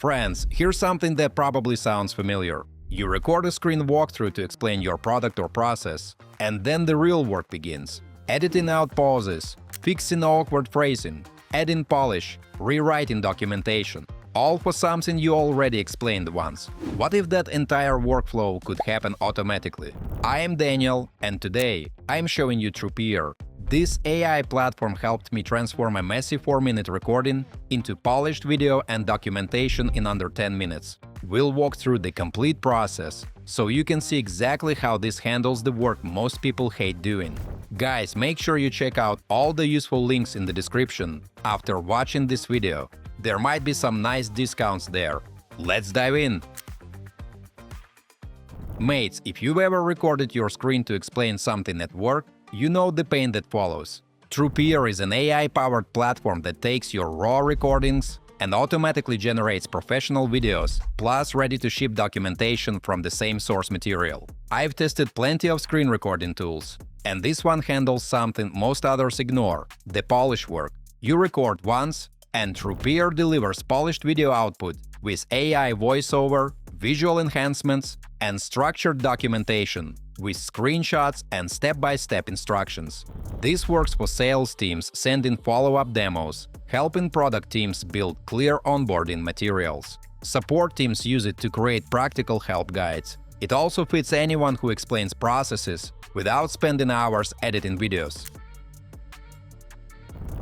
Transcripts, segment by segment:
Friends, here's something that probably sounds familiar. You record a screen walkthrough to explain your product or process, and then the real work begins. Editing out pauses, fixing awkward phrasing, adding polish, rewriting documentation. All for something you already explained once. What if that entire workflow could happen automatically? I am Daniel, and today I'm showing you Trupeer. This AI platform helped me transform a messy 4-minute recording into polished video and documentation in under 10 minutes. We'll walk through the complete process, so you can see exactly how this handles the work most people hate doing. Guys, make sure you check out all the useful links in the description after watching this video. There might be some nice discounts there. Let's dive in! Mates, if you've ever recorded your screen to explain something at work, you know the pain that follows. Trupeer is an AI-powered platform that takes your raw recordings and automatically generates professional videos, plus ready-to-ship documentation from the same source material. I've tested plenty of screen recording tools, and this one handles something most others ignore – the polish work. You record once, and Trupeer delivers polished video output with AI voiceover, visual enhancements, and structured documentation with screenshots and step-by-step instructions. This works for sales teams sending follow-up demos, helping product teams build clear onboarding materials. Support teams use it to create practical help guides. It also fits anyone who explains processes without spending hours editing videos.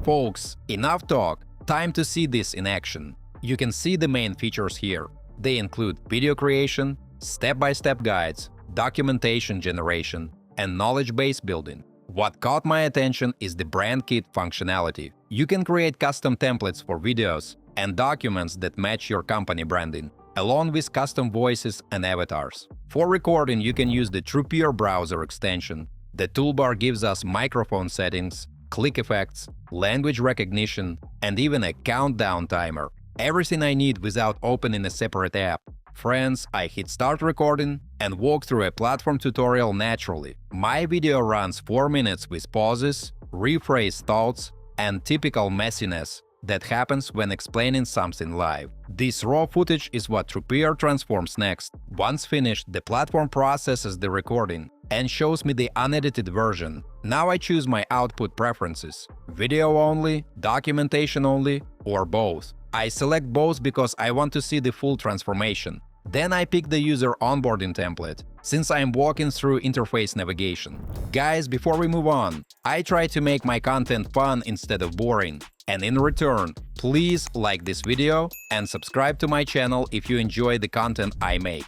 Folks, enough talk. Time to see this in action. You can see the main features here. They include video creation, step-by-step guides, documentation generation, and knowledge base building. What caught my attention is the brand kit functionality. You can create custom templates for videos and documents that match your company branding, along with custom voices and avatars. For recording, you can use the Trupeer browser extension. The toolbar gives us microphone settings, click effects, language recognition, and even a countdown timer. Everything I need without opening a separate app. Friends, I hit start recording and walk through a platform tutorial naturally. My video runs 4 minutes with pauses, rephrased thoughts, and typical messiness that happens when explaining something live. This raw footage is what Trupeer transforms next. Once finished, the platform processes the recording and shows me the unedited version. Now I choose my output preferences: video only, documentation only, or both. I select both because I want to see the full transformation. Then I pick the user onboarding template, since I'm walking through interface navigation. Guys, before we move on, I try to make my content fun instead of boring. And in return, please like this video and subscribe to my channel if you enjoy the content I make.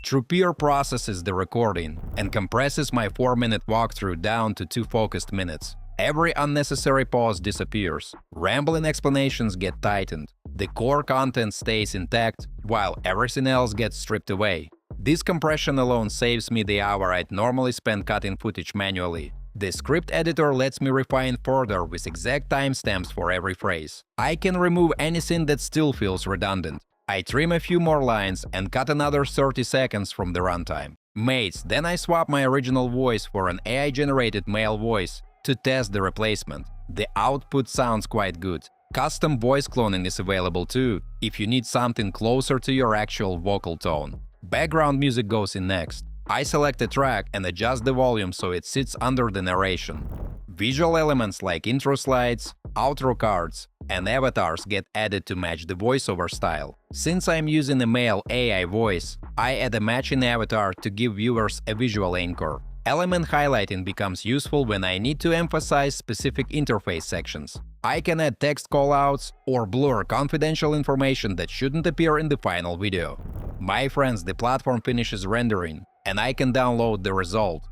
Trupeer processes the recording and compresses my 4-minute walkthrough down to 2 focused minutes. Every unnecessary pause disappears, rambling explanations get tightened, the core content stays intact, while everything else gets stripped away. This compression alone saves me the hour I'd normally spend cutting footage manually. The script editor lets me refine further with exact timestamps for every phrase. I can remove anything that still feels redundant. I trim a few more lines and cut another 30 seconds from the runtime. Mates, then I swap my original voice for an AI-generated male voice to test the replacement. The output sounds quite good. Custom voice cloning is available too, if you need something closer to your actual vocal tone. Background music goes in next. I select a track and adjust the volume so it sits under the narration. Visual elements like intro slides, outro cards, and avatars get added to match the voiceover style. Since I'm using a male AI voice, I add a matching avatar to give viewers a visual anchor. Element highlighting becomes useful when I need to emphasize specific interface sections. I can add text callouts or blur confidential information that shouldn't appear in the final video. My friends, the platform finishes rendering, and I can download the result.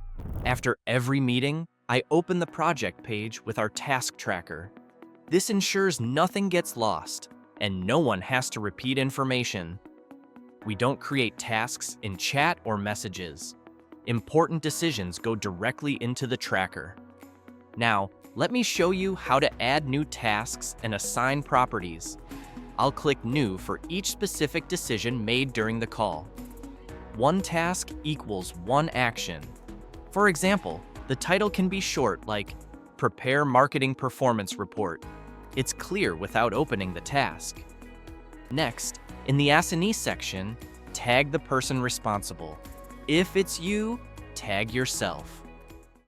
After every meeting, I open the project page with our task tracker. This ensures nothing gets lost, and no one has to repeat information. We don't create tasks in chat or messages. Important decisions go directly into the tracker. Now, let me show you how to add new tasks and assign properties. I'll click New for each specific decision made during the call. One task equals one action. For example, the title can be short, like Prepare Marketing Performance Report. It's clear without opening the task. Next, in the assignee section, tag the person responsible. If it's you, tag yourself.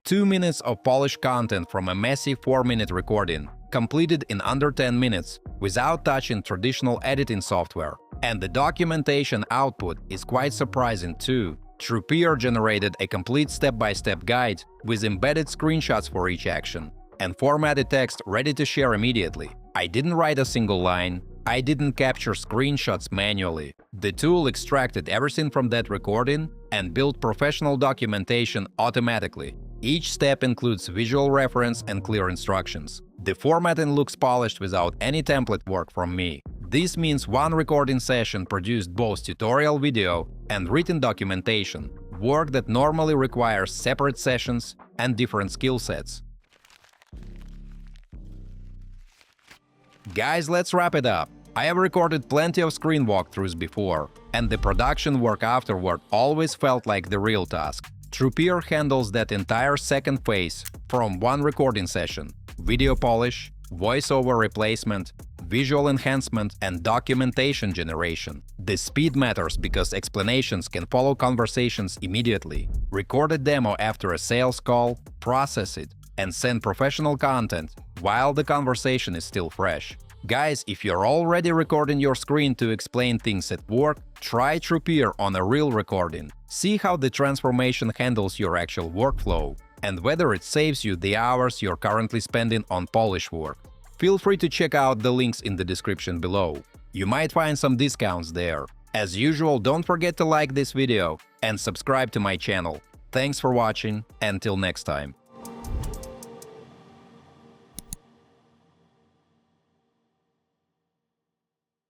2 minutes of polished content from a messy 4-minute recording, completed in under 10 minutes without touching traditional editing software. And the documentation output is quite surprising too. Trupeer generated a complete step-by-step guide with embedded screenshots for each action and formatted text ready to share immediately. I didn't write a single line. I didn't capture screenshots manually. The tool extracted everything from that recording and built professional documentation automatically. Each step includes visual reference and clear instructions. The formatting looks polished without any template work from me. This means one recording session produced both tutorial video and written documentation, work that normally requires separate sessions and different skill sets. Guys, let's wrap it up. I have recorded plenty of screen walkthroughs before, and the production work afterward always felt like the real task. Trupeer handles that entire second phase from one recording session: video polish, voiceover replacement, visual enhancement, and documentation generation. The speed matters because explanations can follow conversations immediately. Record a demo after a sales call, process it, and send professional content while the conversation is still fresh. Guys, if you're already recording your screen to explain things at work, try Trupeer on a real recording. See how the transformation handles your actual workflow and whether it saves you the hours you're currently spending on polish work. Feel free to check out the links in the description below. You might find some discounts there. As usual, don't forget to like this video and subscribe to my channel. Thanks for watching. Until next time.